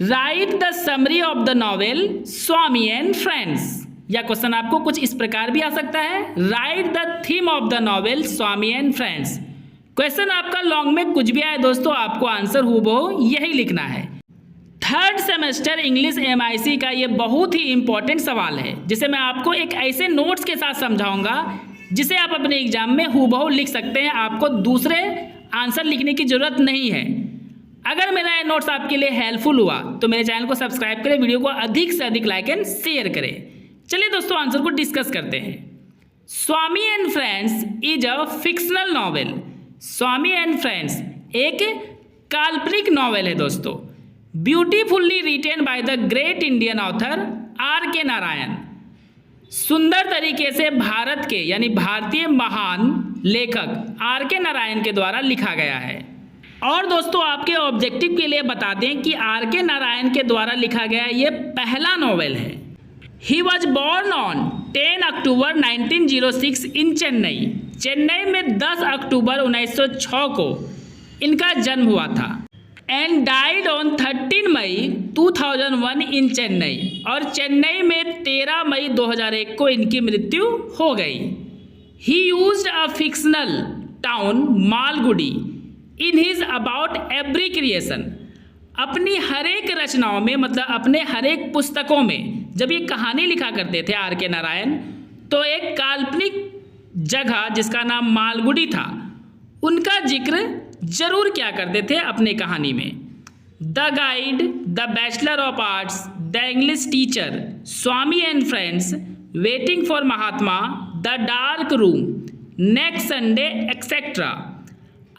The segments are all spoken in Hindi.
Right the summary of the novel Swami and friends. या क्वेश्चन आपको कुछ इस प्रकार भी आ सकता है, right the theme of the novel Swami and friends. Question आपका लॉन्ग में कुछ भी आए दोस्तों, आपको आंसर हूबहू यही लिखना है। थर्ड सेमेस्टर इंग्लिश MIC का ये बहुत ही इंपॉर्टेंट सवाल है, जिसे मैं आपको एक ऐसे नोट्स के साथ समझाऊंगा जिसे आप अपने एग्जाम में हूबहू लिख सकते हैं। आपको दूसरे आंसर लिखने की जरूरत नहीं है। अगर मेरा ये नोट्स आपके लिए हेल्पफुल हुआ तो मेरे चैनल को सब्सक्राइब करें, वीडियो को अधिक से अधिक लाइक एंड शेयर करें। चलिए दोस्तों आंसर को डिस्कस करते हैं। Swami and friends is a fictional novel. Swami and friends एक काल्पनिक नॉवेल है दोस्तों, beautifully written by the great Indian author R.K. Narayan. सुंदर तरीके से भारत के यानी भारतीय महान लेखक R.K. नारायण के द्वारा लिखा गया है। और दोस्तों आपके ऑब्जेक्टिव के लिए बता दें कि R.K. नारायण के द्वारा लिखा गया ये पहला नॉवेल है। ही वॉज बॉर्न ऑन 10 अक्टूबर 1906 इन चेन्नई। चेन्नई में 10 अक्टूबर 1906 को इनका जन्म हुआ था। एंड डाइड ऑन 13 मई 2001 इन चेन्नई। और चेन्नई में 13 मई 2001 को इनकी मृत्यु हो गई। ही used a fictional town Malgudi in his about every creation. अपनी हर एक रचनाओं में मतलब अपने हर एक पुस्तकों में जब ये कहानी लिखा करते थे R.K. नारायण, तो एक काल्पनिक जगह जिसका नाम मालगुडी था उनका जिक्र जरूर क्या करते थे अपने कहानी में। The guide, the bachelor of arts, the English teacher, Swami and friends, waiting for Mahatma, the dark room, next Sunday etcetera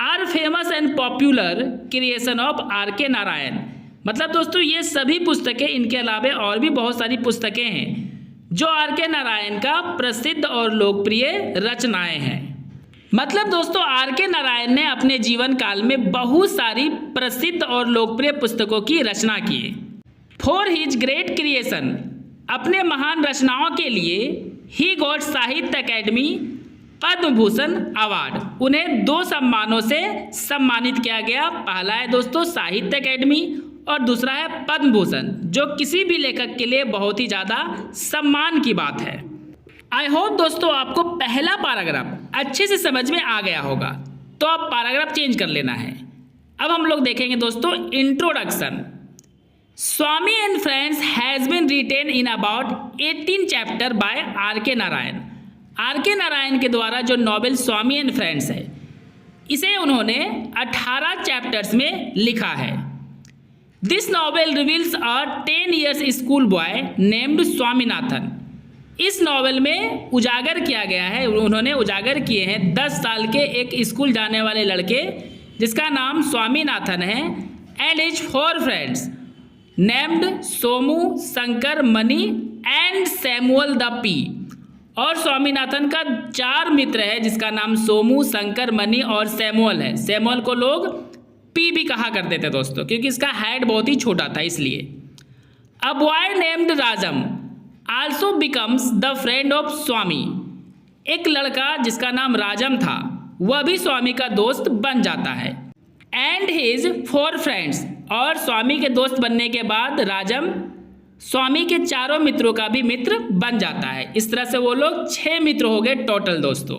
are famous and popular creation of R.K. Narayan. मतलब दोस्तों ये सभी पुस्तकें, इनके अलावा और भी बहुत सारी पुस्तकें हैं जो R.K. नारायण का प्रसिद्ध और लोकप्रिय रचनाएं हैं। मतलब दोस्तों R.K. नारायण ने अपने जीवन काल में बहुत सारी प्रसिद्ध और लोकप्रिय पुस्तकों की रचना की है। फॉर हिज ग्रेट क्रिएशन, अपने महान रचनाओं के लिए ही गॉट साहित्य अकेडमी पद्म भूषण अवार्ड। उन्हें 2 सम्मानों से सम्मानित किया गया। पहला है दोस्तों साहित्य अकेडमी और दूसरा है पद्म भूषण, जो किसी भी लेखक के लिए बहुत ही ज़्यादा सम्मान की बात है। आई होप दोस्तों आपको पहला पैराग्राफ अच्छे से समझ में आ गया होगा, तो अब पैराग्राफ चेंज कर लेना है। अब हम लोग देखेंगे दोस्तों introduction. Swami and friends has been written in about 18 chapter by R.K. Narayan. R.K. Narayan के द्वारा जो नॉवेल स्वामी एंड फ्रेंड्स है, इसे उन्होंने 18 चैप्टर्स में लिखा है। This novel reveals a 10 years school boy named Swaminathan. इस नॉवेल में उजागर किया गया है, उन्होंने उजागर किए हैं 10 साल के एक स्कूल जाने वाले लड़के जिसका नाम स्वामीनाथन है, and his 4 friends named Somu, Shankar, Mani and Samuel the P. और स्वामीनाथन का 4 मित्र है जिसका नाम सोमू, शंकर, मनी और सैमुअल है। सैमुअल को लोग पी भी कहा करते थे दोस्तों, क्योंकि इसका हेड बहुत ही छोटा था इसलिए। A boy named Rajam also becomes the friend of Swami. एक लड़का जिसका नाम राजम था वह भी स्वामी का दोस्त बन जाता है। एंड हिज 4 फ्रेंड्स, और स्वामी के दोस्त बनने के बाद राजम स्वामी के 4 मित्रों का भी मित्र बन जाता है। इस तरह से वो लोग 6 मित्र हो गए टोटल दोस्तों।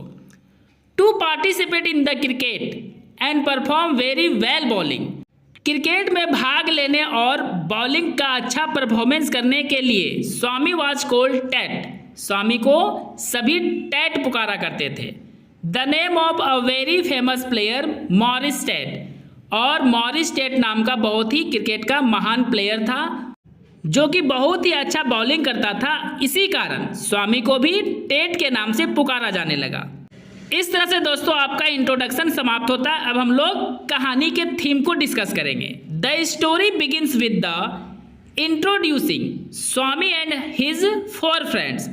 To participate in the cricket and perform very well bowling. Cricket में भाग लेने और बॉलिंग का अच्छा परफॉर्मेंस करने के लिए Swami was called Tate. Swami को सभी टैट पुकारा करते थे। The name of a very famous player Maurice Tate. और मॉरिस टैट नाम का बहुत ही क्रिकेट का महान प्लेयर था जो कि बहुत ही अच्छा बॉलिंग करता था। इसी कारण स्वामी को भी टेट के नाम से पुकारा जाने लगा। इस तरह से दोस्तों आपका इंट्रोडक्शन समाप्त होता है। अब हम लोग कहानी के थीम को डिस्कस करेंगे। The story begins with the introducing Swami and his 4 friends.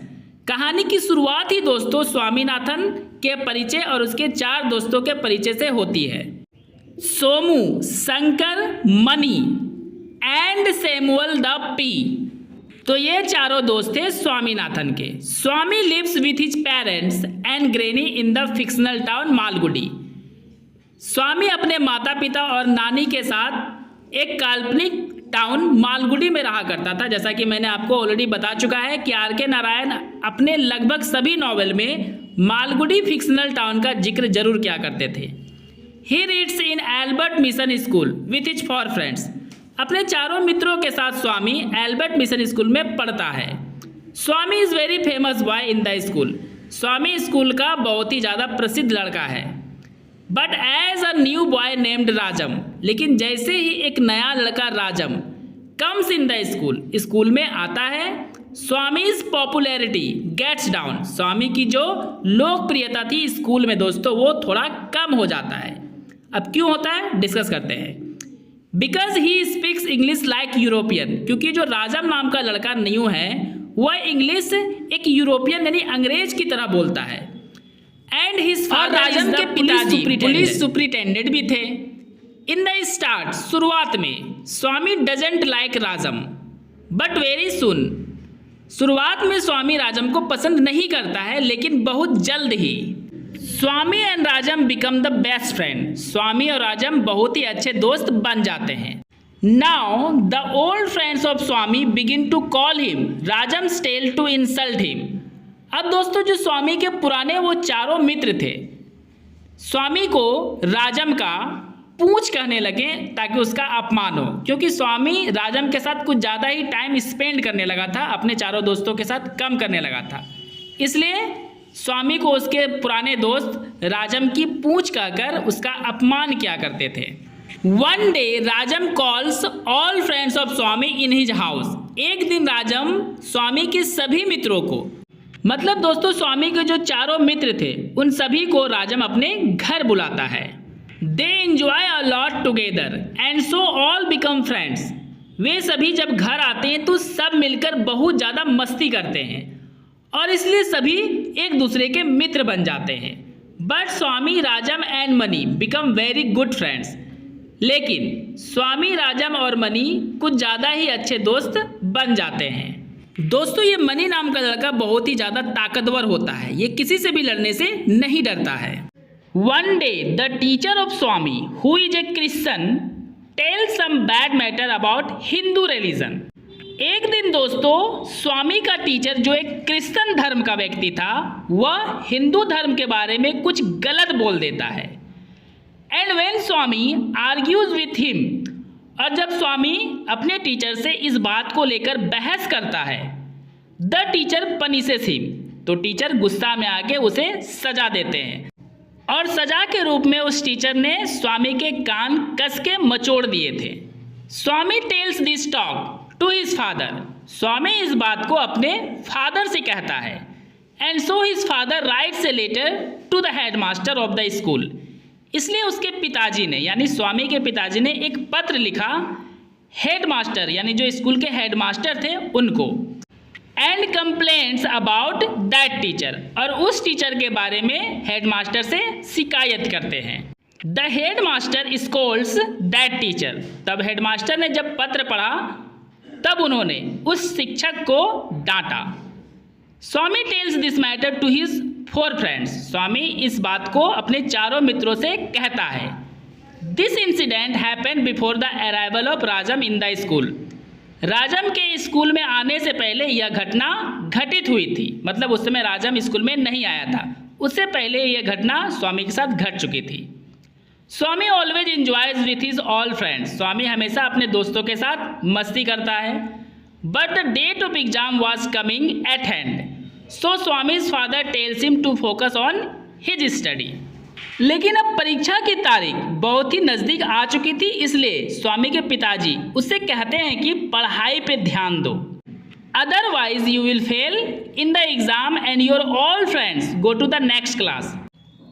कहानी की शुरुआत ही दोस्तों स्वामीनाथन के परिचय और उसके 4 दोस्तों के परिचय से होती है। Somu, Shankar, Mani and Samuel the pea. तो ये चारों दोस्त थे स्वामीनाथन के। Swami lives with his parents and granny in the fictional town Malgudi. Swami अपने माता पिता और नानी के साथ एक काल्पनिक टाउन मालगुडी में रहा करता था। जैसा कि मैंने आपको ऑलरेडी बता चुका है कि आर.के. नारायण अपने लगभग सभी नॉवेल में मालगुडी फिक्शनल टाउन का जिक्र जरूर किया करते थे। He reads in Albert mission school with his 4 friends. अपने चारों मित्रों के साथ स्वामी एल्बर्ट मिशन स्कूल में पढ़ता है। Swami is very famous boy in the school. Swami school का बहुत ही ज़्यादा प्रसिद्ध लड़का है। But as a new boy named Rajam, लेकिन जैसे ही एक नया लड़का Rajam comes in the school, school में आता है, स्वामीज पॉपुलैरिटी गेट्स डाउन। स्वामी की जो लोकप्रियता थी स्कूल में दोस्तों वो थोड़ा कम हो जाता है। अब क्यों होता है डिस्कस करते हैं। Because he speaks English like European, क्योंकि जो राजम नाम का लड़का न्यू है वह इंग्लिश एक यूरोपियन यानी अंग्रेज की तरह बोलता है। एंड हिज फादर राजम के पिताजी पुलिस सुप्रिटेंडेंट भी थे। इन द स्टार्ट, शुरुआत में Swami doesn't like Rajam but very soon. शुरुआत में स्वामी राजम को पसंद नहीं करता है, लेकिन बहुत जल्द ही Swami and Rajam become the best friend. Swami और राजम बहुत ही अच्छे दोस्त बन जाते हैं। Now the old friends of Swami begin to call him Rajam's tail to insult him. अब दोस्तों जो स्वामी के पुराने वो चारों मित्र थे, स्वामी को राजम का पूंछ कहने लगे ताकि उसका अपमान हो, क्योंकि स्वामी राजम के साथ कुछ ज़्यादा ही टाइम स्पेंड करने लगा था, अपने चारों दोस्तों के साथ कम करने लगा था। इसलिए स्वामी को उसके पुराने दोस्त राजम की पूंछ कहकर उसका अपमान किया करते थे। One day Rajam calls all friends of Swami in his house. एक दिन राजम स्वामी के सभी मित्रों को, मतलब दोस्तों स्वामी के जो चारों मित्र थे उन सभी को राजम अपने घर बुलाता है। They enjoy a lot together and so all become friends. वे सभी जब घर आते हैं तो सब मिलकर बहुत ज़्यादा मस्ती करते हैं और इसलिए सभी एक दूसरे के मित्र बन जाते हैं। But Swami Rajam and money become very good friends. लेकिन स्वामी राजम और मनी कुछ ज़्यादा ही अच्छे दोस्त बन जाते हैं। दोस्तों ये मनी नाम का लड़का बहुत ही ज़्यादा ताकतवर होता है, ये किसी से भी लड़ने से नहीं डरता है। One day the teacher of Swami who is a Christian tell some bad matter about Hindu religion. एक दिन दोस्तों स्वामी का टीचर जो एक क्रिश्चियन धर्म का व्यक्ति था वह हिंदू धर्म के बारे में कुछ गलत बोल देता है। And when Swami argues with him, और जब स्वामी अपने टीचर से इस बात को लेकर बहस करता है, द टीचर पनिशेस हिम, तो टीचर गुस्सा में आके उसे सजा देते हैं और सजा के रूप में उस टीचर ने स्वामी के कान कस के मचोड़ दिए थे। Swami tells this talk to his father. Swami इस बात को अपने फादर से कहता है। And so his father writes a letter to the headmaster of the school. इसलिए उसके पिताजी ने यानी स्वामी के पिताजी ने एक पत्र लिखा हेडमास्टर यानी जो स्कूल के हेडमास्टर थे उनको। And complaints about that teacher, और उस टीचर के बारे में हेडमास्टर से शिकायत करते हैं। The headmaster Scholz that teacher. तब हेडमास्टर ने जब पत्र पढ़ा तब उन्होंने उस शिक्षक को डांटा। Swami tells this matter to his 4 friends. Swami इस बात को अपने चारों मित्रों से कहता है। This incident happened before the arrival of Rajam in the school. Rajam के स्कूल में आने से पहले यह घटना घटित हुई थी, मतलब उस समय राजम स्कूल में नहीं आया था, उससे पहले यह घटना स्वामी के साथ घट चुकी थी। Swami always enjoys with his all friends. Swami हमेशा अपने दोस्तों के साथ मस्ती करता है। But the date of exam was coming at hand, so Swami's father tells him to focus on his study. लेकिन अब परीक्षा की तारीख बहुत ही नज़दीक आ चुकी थी, इसलिए स्वामी के पिताजी उससे कहते हैं कि पढ़ाई पे ध्यान दो, otherwise you will fail in the exam and your all friends go to the next class.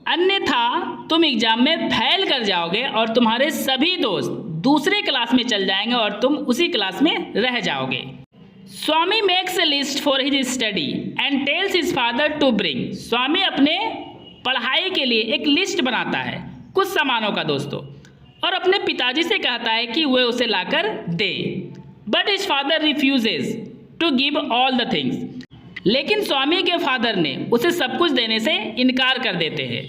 अन्यथा तुम एग्ज़ाम में फेल कर जाओगे और तुम्हारे सभी दोस्त दूसरे क्लास में चल जाएंगे और तुम उसी क्लास में रह जाओगे। Swami makes a list for his study and tells his father to bring. Swami अपने पढ़ाई के लिए एक लिस्ट बनाता है कुछ सामानों का दोस्तों, और अपने पिताजी से कहता है कि वे उसे लाकर दे। But his father refuses to give all the things. लेकिन स्वामी के फादर ने उसे सब कुछ देने से इनकार कर देते हैं,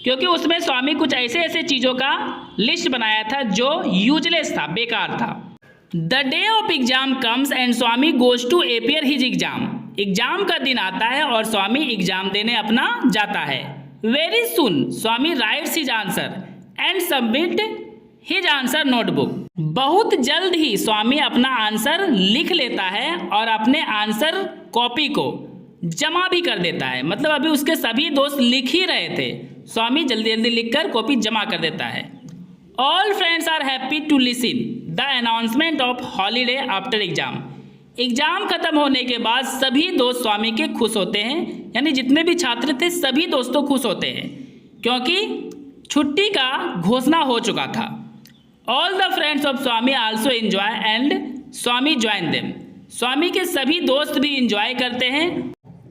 क्योंकि उसमें स्वामी कुछ ऐसे ऐसे चीज़ों का लिस्ट बनाया था जो यूजलेस था, बेकार था। The day of exam comes and Swami goes to appear his exam. Exam का दिन आता है और स्वामी एग्जाम देने अपना जाता है। Very soon Swami rights his answer and submit his answer notebook. बहुत जल्द ही स्वामी अपना आंसर लिख लेता है और अपने आंसर कॉपी को जमा भी कर देता है। मतलब अभी उसके सभी दोस्त लिख ही रहे थे, स्वामी जल्दी जल्दी लिखकर कॉपी जमा कर देता है। All friends are happy to listen the announcement of holiday after exam. Exam खत्म होने के बाद सभी दोस्त स्वामी के खुश होते हैं, यानी जितने भी छात्र थे सभी दोस्तों खुश होते हैं क्योंकि छुट्टी का घोषणा हो चुका था। All the friends of Swami also enjoy and Swami join them. Swami के सभी दोस्त भी इंजॉय करते हैं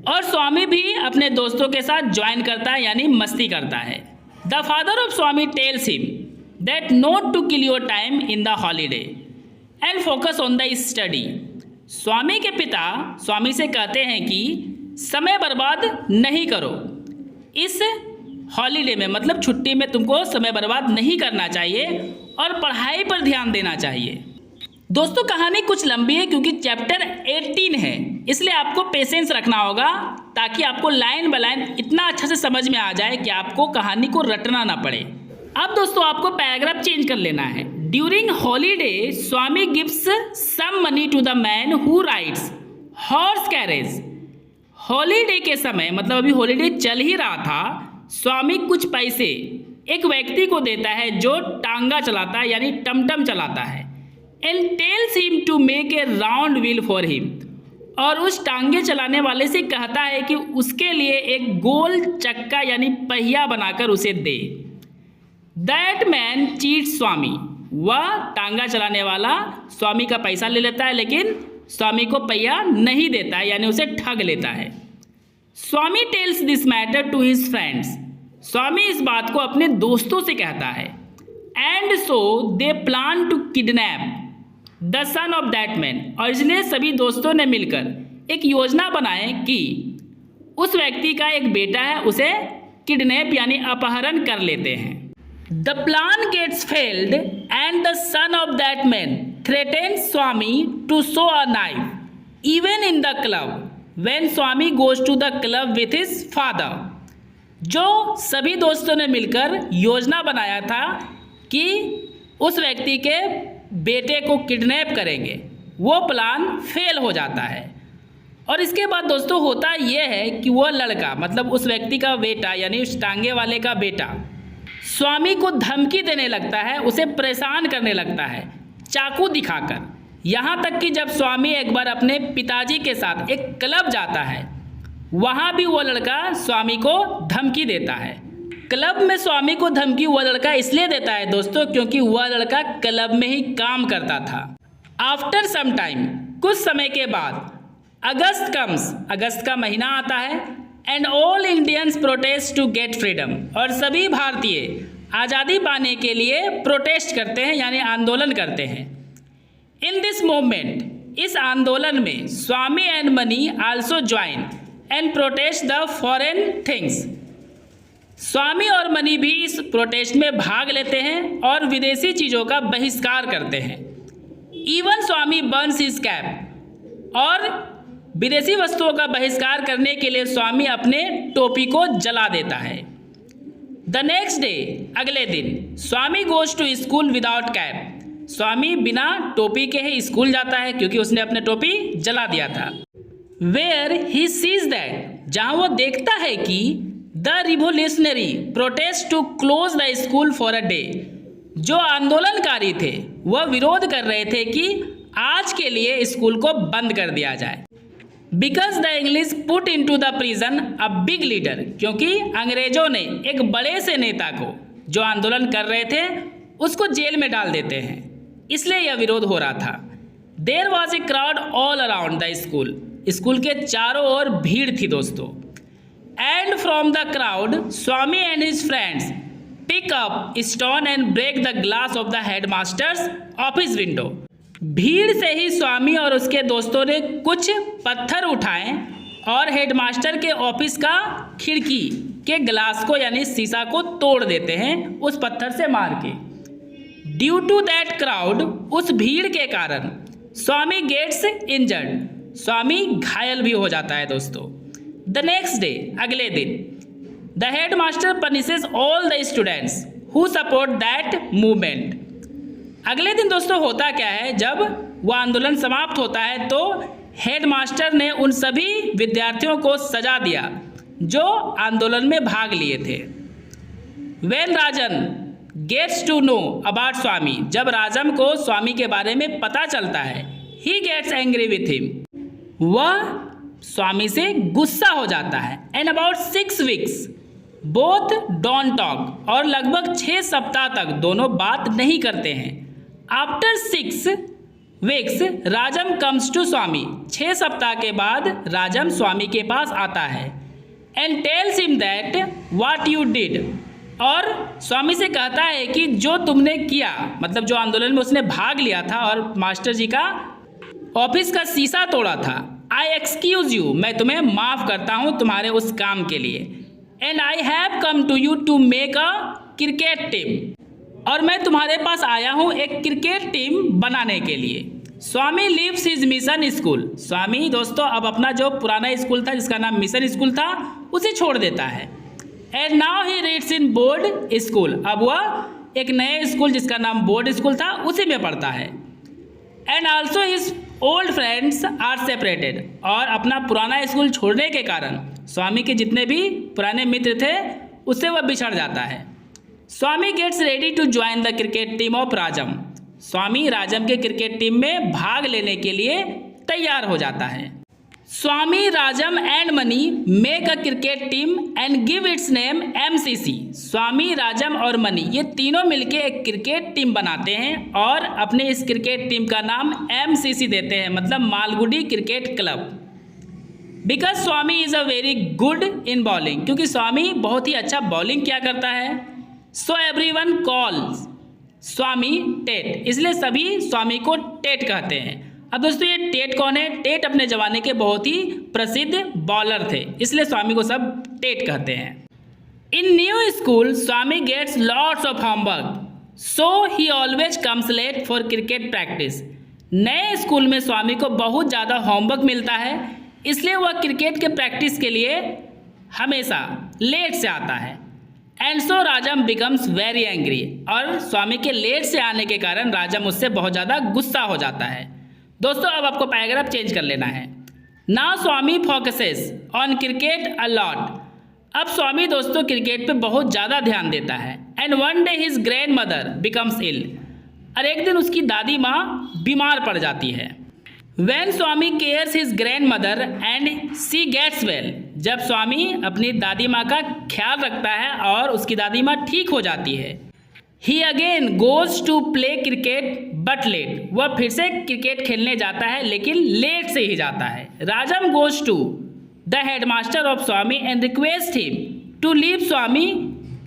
और स्वामी भी अपने दोस्तों के साथ ज्वाइन करता है, यानी मस्ती करता है। The father of Swami tells him that not to kill your time in the holiday and focus on the study. Swami के पिता स्वामी से कहते हैं कि समय बर्बाद नहीं करो इस हॉलीडे में, मतलब छुट्टी में तुमको समय बर्बाद नहीं करना चाहिए और पढ़ाई पर ध्यान देना चाहिए। दोस्तों कहानी कुछ लंबी है क्योंकि चैप्टर 18 है, इसलिए आपको पेशेंस रखना होगा ताकि आपको लाइन बाय लाइन इतना अच्छा से समझ में आ जाए कि आपको कहानी को रटना ना पड़े। अब दोस्तों आपको पैराग्राफ चेंज कर लेना है। During holiday Swami gives some money to the man who rides horse carriage. Holiday के समय, मतलब अभी हॉलीडे चल ही रहा था, स्वामी कुछ पैसे एक व्यक्ति को देता है जो टांगा चलाता है, यानी टमटम चलाता है। And tells him to make a round wheel for him. और उस टांगे चलाने वाले से कहता है कि उसके लिए एक गोल चक्का यानी पहिया बनाकर उसे दे। दैट मैन चीट स्वामी। वह टांगा चलाने वाला स्वामी का पैसा ले लेता है लेकिन स्वामी को पहिया नहीं देता है, यानी उसे ठग लेता है। Swami tells this matter to his friends. Swami इस बात को अपने दोस्तों से कहता है। And so they plan to kidnap the son of that man. और इसलिए सभी दोस्तों ने मिलकर एक योजना बनाए कि उस व्यक्ति का एक बेटा है, उसे किडनैप यानी अपहरण कर लेते हैं। The plan gets failed and the son of that man threatens Swami to show a knife even in the club when Swami goes to the club with his father. जो सभी दोस्तों ने मिलकर योजना बनाया था कि उस व्यक्ति के बेटे को किडनैप करेंगे, वो प्लान फेल हो जाता है। और इसके बाद दोस्तों होता यह है कि वह लड़का, मतलब उस व्यक्ति का बेटा यानी उस टांगे वाले का बेटा, स्वामी को धमकी देने लगता है, उसे परेशान करने लगता है चाकू दिखाकर। यहाँ तक कि जब स्वामी एक बार अपने पिताजी के साथ एक क्लब जाता है, वहाँ भी वो लड़का स्वामी को धमकी देता है। क्लब में स्वामी को धमकी वह लड़का इसलिए देता है दोस्तों क्योंकि वह लड़का क्लब में ही काम करता था। आफ्टर सम टाइम, कुछ समय के बाद, अगस्त कम्स, अगस्त का महीना आता है। And all Indians protest to get freedom. और सभी भारतीय आज़ादी पाने के लिए प्रोटेस्ट करते हैं यानी आंदोलन करते हैं। इन दिस मूवमेंट, इस आंदोलन में Swami and Mani also join and protest the foreign things. Swami और मनी भी इस प्रोटेस्ट में भाग लेते हैं और विदेशी चीज़ों का बहिष्कार करते हैं। इवन स्वामी बर्न्स हिज कैप। और विदेशी वस्तुओं का बहिष्कार करने के लिए स्वामी अपने टोपी को जला देता है। द नेक्स्ट डे, अगले दिन, Swami goes to school without cap. Swami बिना टोपी के ही स्कूल जाता है क्योंकि उसने अपने टोपी जला दिया था। वेयर ही सीज दैट, जहाँ वो देखता है कि the revolutionary protest to close the school for a day. जो आंदोलनकारी थे वह विरोध कर रहे थे कि आज के लिए स्कूल को बंद कर दिया जाए। Because the English put into the prison a big leader. क्योंकि अंग्रेजों ने एक बड़े से नेता को, जो आंदोलन कर रहे थे, उसको जेल में डाल देते हैं, इसलिए यह विरोध हो रहा था। There was a crowd all around the school. School के चारों ओर भीड़ थी दोस्तों। And from the crowd Swami and his friends pick up stone and break the glass of the headmaster's office window. भीड़ से ही स्वामी और उसके दोस्तों ने कुछ पत्थर उठाए और हेडमास्टर के ऑफिस का खिड़की के ग्लास को यानी शीशा को तोड़ देते हैं उस पत्थर से मार के। ड्यू टू दैट क्राउड, उस भीड़ के कारण स्वामी गेट्स इंजर्ड, स्वामी घायल भी हो जाता है दोस्तों। द नेक्स्ट डे, अगले दिन, the head master punishes all the students who support that movement. अगले दिन दोस्तों होता क्या है, जब वह आंदोलन समाप्त होता है तो हेड मास्टर ने उन सभी विद्यार्थियों को सजा दिया जो आंदोलन में भाग लिए थे। When Rajan gets to know about Swami, जब राजम को स्वामी के बारे में पता चलता है, he gets angry with him, वह स्वामी से गुस्सा हो जाता है। And about 6 weeks both don't talk, और लगभग 6 सप्ताह तक दोनों बात नहीं करते हैं। After 6 weeks Rajam comes to Swami, 6 सप्ताह के बाद राजम स्वामी के पास आता है। And tells him that what you did, और स्वामी से कहता है कि जो तुमने किया, मतलब जो आंदोलन में उसने भाग लिया था और मास्टर जी का ऑफिस का शीशा तोड़ा था, आई एक्सक्यूज यू, मैं तुम्हें माफ़ करता हूँ तुम्हारे उस काम के लिए। And I have come to you to make a cricket team, और मैं तुम्हारे पास आया हूँ एक क्रिकेट टीम बनाने के लिए। स्वामी लीव्स हिज मिशन स्कूल, स्वामी दोस्तों अब अपना जो पुराना स्कूल था जिसका नाम मिशन स्कूल था उसे छोड़ देता है। And now he reads in board school, अब वह एक नए स्कूल जिसका नाम बोर्ड स्कूल था उसी में पढ़ता है। And also his old friends are separated, और अपना पुराना स्कूल छोड़ने के कारण स्वामी के जितने भी पुराने मित्र थे उससे वह बिछड़ जाता है। Swami gets ready to join the cricket team of Rajam, Swami Rajam के क्रिकेट टीम में भाग लेने के लिए तैयार हो जाता है। Swami Rajam and Mani make a cricket team and give its name MCC, Swami Rajam और मनी ये तीनों मिलके एक क्रिकेट टीम बनाते हैं और अपने इस क्रिकेट टीम का नाम MCC देते हैं, मतलब Malgudi cricket club. Because Swami is a very good in bowling, क्योंकि स्वामी बहुत ही अच्छा बॉलिंग किया करता है। सो एवरीवन कॉल्स स्वामी टेट, इसलिए सभी स्वामी को टेट कहते हैं। अब दोस्तों ये टेट कौन है? टेट अपने ज़माने के बहुत ही प्रसिद्ध बॉलर थे, इसलिए स्वामी को सब टेट कहते हैं। In new school Swami gets lots of homework, so he always comes late for cricket practice. नए स्कूल में स्वामी को बहुत ज़्यादा होमवर्क मिलता है, इसलिए वह क्रिकेट के प्रैक्टिस के लिए हमेशा लेट से आता है। And so Rajam becomes very angry, और स्वामी के लेट से आने के कारण राजम उससे बहुत ज़्यादा गुस्सा हो जाता है। दोस्तों अब आपको पैराग्राफ चेंज कर लेना है। Now Swami focuses on cricket a lot, अब स्वामी दोस्तों क्रिकेट पे बहुत ज़्यादा ध्यान देता है। And one day his grandmother becomes ill, और एक दिन उसकी दादी माँ बीमार पड़ जाती है। When Swami cares his grandmother and she gets well, जब स्वामी अपनी दादी माँ का ख्याल रखता है और उसकी दादी माँ ठीक हो जाती है। He again goes to play cricket but late, वह फिर से क्रिकेट खेलने जाता है लेकिन लेट से ही जाता है। Rajam goes to the headmaster of Swami and request him to leave Swami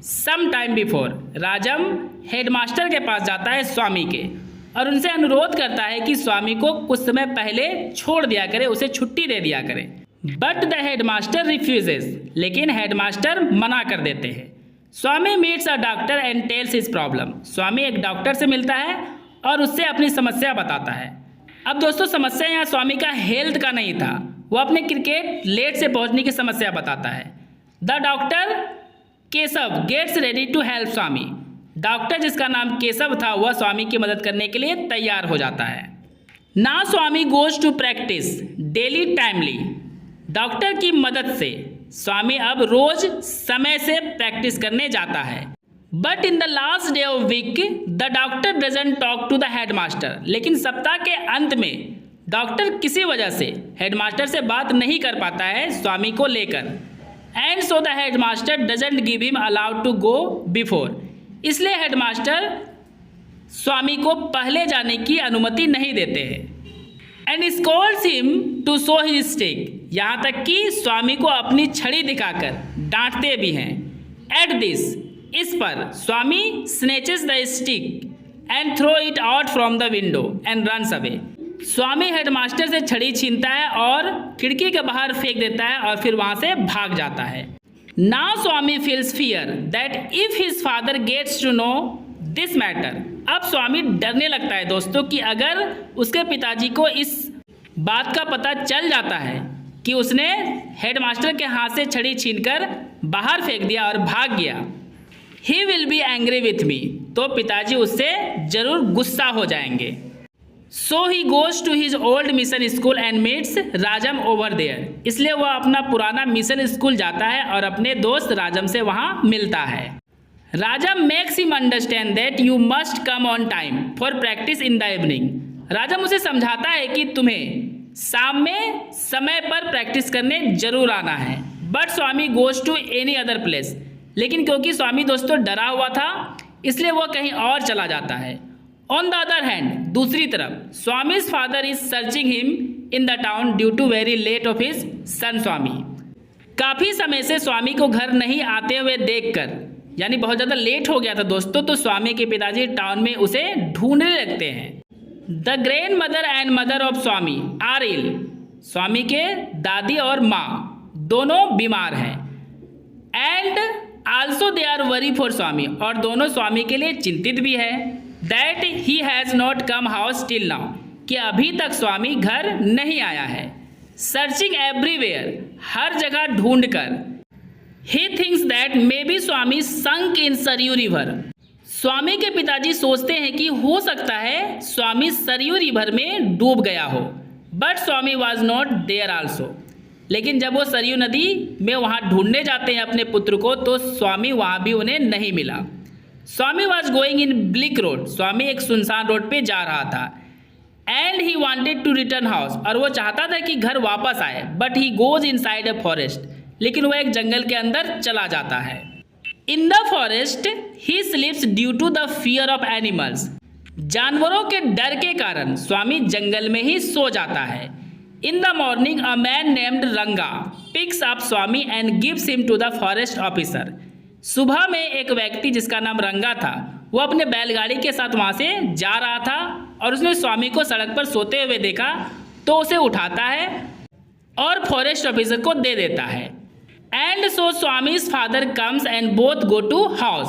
some time before, Rajam headmaster के पास जाता है स्वामी के और उनसे अनुरोध करता है कि स्वामी को कुछ समय पहले छोड़ दिया करे, उसे छुट्टी दे दिया करे। But the headmaster refuses, लेकिन हेड मास्टर मना कर देते हैं। Swami meets a doctor and tells his problem, Swami एक डॉक्टर से मिलता है और उससे अपनी समस्या बताता है। अब दोस्तों समस्या यहाँ स्वामी का हेल्थ का नहीं था, वो अपने क्रिकेट लेट से पहुँचने की समस्या बताता है। The doctor Keshav gets ready to help Swami, doctor जिसका नाम केशव था वह स्वामी की मदद करने के लिए तैयार हो जाता है। Now Swami goes to practice daily timely, doctor की मदद से स्वामी अब रोज समय से प्रैक्टिस करने जाता है। But in the last day of week the doctor doesn't talk to the headmaster, लेकिन सप्ताह के अंत में डॉक्टर किसी वजह से हेड मास्टर से बात नहीं कर पाता है स्वामी को लेकर। And so the headmaster doesn't give him allowed to go before, इसलिए हेड मास्टर स्वामी को पहले जाने की अनुमति नहीं देते हैं। And scolds him to show his stick, यहाँ तक कि स्वामी को अपनी छड़ी दिखाकर डांटते भी हैं। एट दिस, इस पर Swami snatches the stick and throw it out from the window and runs away, Swami headmaster से छड़ी छीनता है और खिड़की के बाहर फेंक देता है और फिर वहाँ से भाग जाता है। Now Swami feels fear that if his father gets to know this matter, अब स्वामी डरने लगता है दोस्तों कि अगर उसके पिताजी को इस बात का पता चल जाता है कि उसने हेडमास्टर के हाथ से छड़ी छीनकर बाहर फेंक दिया और भाग गया, he will be angry with me, तो पिताजी उससे जरूर गुस्सा हो जाएंगे। So he goes to his old mission school and meets Rajam over there, इसलिए वह अपना पुराना मिशन स्कूल जाता है और अपने दोस्त राजम से वहाँ मिलता है। राजम makes him understand that you must come on time for practice in the evening, राजम उसे समझाता है कि तुम्हें शाम में समय पर प्रैक्टिस करने जरूर आना है। But Swami goes to any other place, लेकिन क्योंकि स्वामी दोस्तों डरा हुआ था इसलिए वह कहीं और चला जाता है। ऑन द अदर हैंड, दूसरी तरफ Swami's father is searching him in the town due to very late of his son Swami, काफ़ी समय से स्वामी को घर नहीं आते हुए देखकर, यानी बहुत ज़्यादा लेट हो गया था दोस्तों, तो स्वामी के पिताजी टाउन में उसे ढूंढने लगते हैं। The grandmother and mother of Swami are ill, Swami के दादी और माँ दोनों बीमार हैं। And also they are worry for Swami, और दोनों स्वामी के लिए चिंतित भी है। That he has not come house till now, कि अभी तक स्वामी घर नहीं आया है। सर्चिंग एवरीवेयर, हर जगह ढूंढ कर। He thinks that may be Swami sunk in Sarayu river, Swami के पिताजी सोचते हैं कि हो सकता है स्वामी सरयू रिवर में डूब गया हो। But Swami was not there also, लेकिन जब वो सरयू नदी में वहाँ ढूंढने जाते हैं अपने पुत्र को, तो स्वामी वहाँ भी उन्हें नहीं मिला। Swami was going in bleak road, Swami एक सुनसान रोड पे जा रहा था। And he wanted to return house, और वो चाहता था कि घर वापस आए। But he goes inside a forest, लेकिन वह एक जंगल के अंदर चला जाता है। In the forest he sleeps due to the fear of animals, जानवरों के डर के कारण स्वामी जंगल में ही सो जाता है। In the morning a man named Ranga picks up Swami and gives him to the forest officer, सुबह में एक व्यक्ति जिसका नाम रंगा था वो अपने बैलगाड़ी के साथ वहाँ से जा रहा था और उसने स्वामी को सड़क पर सोते हुए देखा, तो उसे उठाता है और फॉरेस्ट ऑफिसर को दे देता है। And so Swami's father comes and both go to house,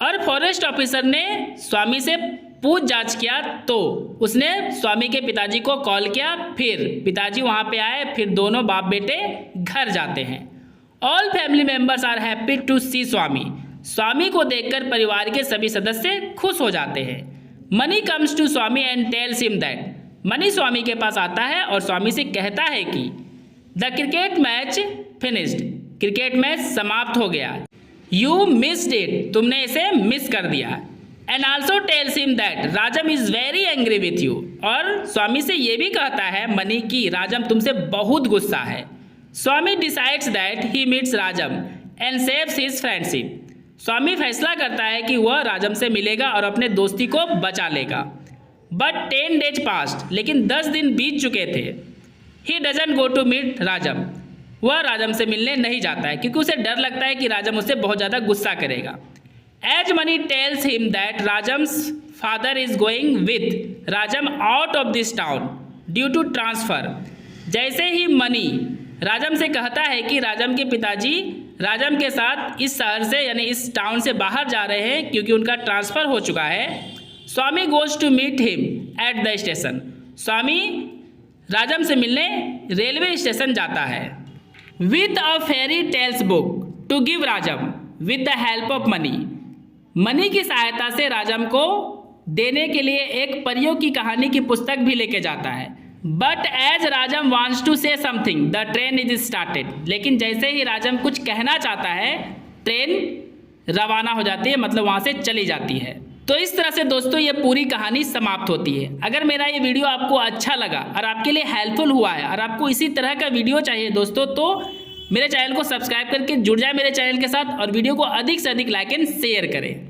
और फॉरेस्ट ऑफिसर ने स्वामी से पूछ जांच किया तो उसने स्वामी के पिताजी को कॉल किया, फिर पिताजी वहाँ पे आए, फिर दोनों बाप बेटे घर जाते हैं। All family members are happy to see Swami, Swami को देखकर परिवार के सभी सदस्य खुश हो जाते हैं। Mani comes to Swami and tells him that, Mani Swami के पास आता है और स्वामी से कहता है कि the cricket match finished, cricket match समाप्त हो गया। यू मिस्ड इट, तुमने इसे मिस कर दिया। And also tales him that Rajam is very angry with you, और स्वामी से ये भी कहता है मनी की राजम तुमसे बहुत गुस्सा है। Swami decides that he meets Rajam and saves his friendship, Swami फैसला करता है कि वह राजम से मिलेगा और अपने दोस्ती को बचा लेगा। बट 10 days पास्ट, लेकिन 10 दिन बीत चुके थे। He doesn't go to meet Rajam, वह राजम से मिलने नहीं जाता है क्योंकि उसे डर लगता है कि राजम उससे बहुत ज़्यादा गुस्सा करेगा। As Mani tells him that Rajam's father is going with Rajam out of this town due to transfer, जैसे ही मनी राजम से कहता है कि राजम के पिताजी राजम के साथ इस शहर से यानी इस टाउन से बाहर जा रहे हैं क्योंकि उनका ट्रांसफ़र हो चुका है। Swami goes to meet him at the station, Swami Rajam से मिलने रेलवे स्टेशन जाता है। With a fairy tales book to give Rajam with the help of Mani, Mani की सहायता से राजम को देने के लिए एक परियों की कहानी की पुस्तक भी लेके जाता है। But as Rajam wants to say something the train is started, लेकिन जैसे ही राजम कुछ कहना चाहता है ट्रेन रवाना हो जाती है, मतलब वहाँ से चली जाती है। तो इस तरह से दोस्तों ये पूरी कहानी समाप्त होती है। अगर मेरा ये वीडियो आपको अच्छा लगा और आपके लिए हेल्पफुल हुआ है और आपको इसी तरह का वीडियो चाहिए दोस्तों, तो मेरे चैनल को सब्सक्राइब करके जुड़ जाए मेरे चैनल के साथ और वीडियो को अधिक से अधिक लाइक एंड शेयर करें।